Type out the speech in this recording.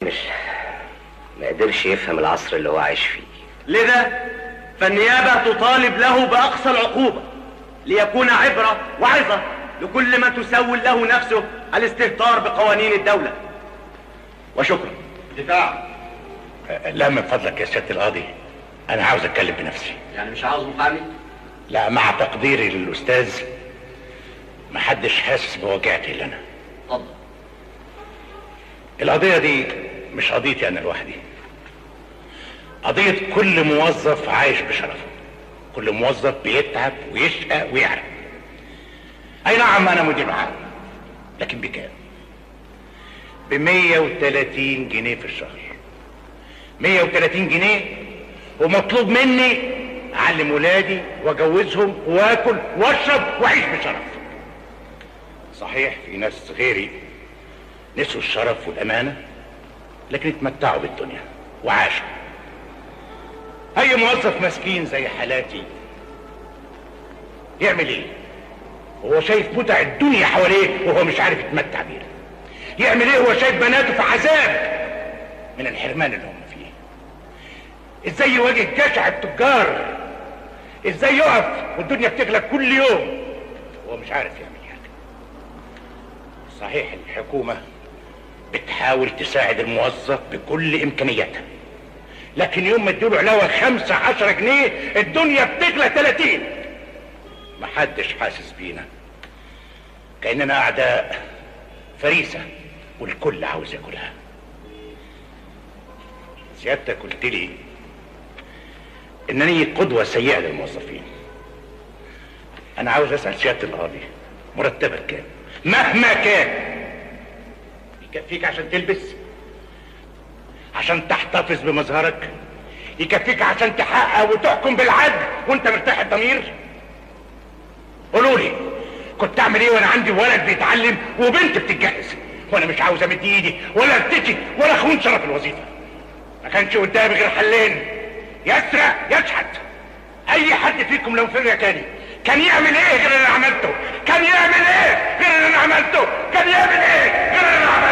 مش ما قدرش يفهم العصر اللي هو عايش فيه. لذا فالنيابة تطالب له بأقصى العقوبة ليكون عبرة وعظة لكل من تسول له نفسه الاستهتار بقوانين الدولة. وشكرا. دفاع. لا من فضلك يا سيادة القاضي، أنا عاوز أتكلم بنفسي. يعني مش عاوز محامي؟ لا، مع تقديري للأستاذ محدش حاسس بوجعتي إلا أنا. اتفضل. القضية دي مش قضيتي أنا لوحدي، قضية كل موظف عايش بشرفه، كل موظف بيتعب ويشقى ويعرق. أي نعم أنا مدير عام، لكن بكام؟ ب130 جنيه في الشهر. 130 جنيه ومطلوب مني أعلم ولادي وأجوزهم وآكل وأشرب وأعيش بشرف. صحيح في ناس غيري نسوا الشرف والأمانة لكن اتمتعوا بالدنيا وعاشوا. أي موظف مسكين زي حالاتي يعمل إيه؟ وهو شايف متع الدنيا حواليه وهو مش عارف يتمتع بيها. يعمل إيه وهو شايف بناته في عذاب من الحرمان اللي هم فيه؟ إزاي يواجه جشع التجار؟ إزاي يقف والدنيا بتغلى كل يوم وهو مش عارف يعمل حاجة؟ صحيح الحكومة بتحاول تساعد الموظف بكل إمكانياتها، لكن يوم ما اديله علاوة 15 جنيه الدنيا بتغلى 30. محدش حاسس بينا، كأننا أعداء فريسة والكل عاوز ياكلها. سيادتك قلت لي إنني قدوة سيئة للموظفين. أنا عاوز أسأل سيادة القاضي، مرتبك كام؟ مهما كان يكفيك عشان تلبس؟ عشان تحتفظ بمظهرك؟ يكفيك عشان تحقق وتحكم بالعدل وانت مرتاح الضمير؟ قولوا لي كنت اعمل ايه وانا عندي ولد بيتعلم وبنت بتتجهز وانا مش عاوز امد ايدي ولا ارتكي ولا اخون شرف الوظيفه؟ ما كانش قدامي غير حلين، يسرق يشحت. اي حد فيكم لو فرقه تاني كان يعمل ايه غير اللي انا عملته؟ كان يعمل ايه غير اللي انا عملته؟ كان يعمل ايه غير اللي انا عملته؟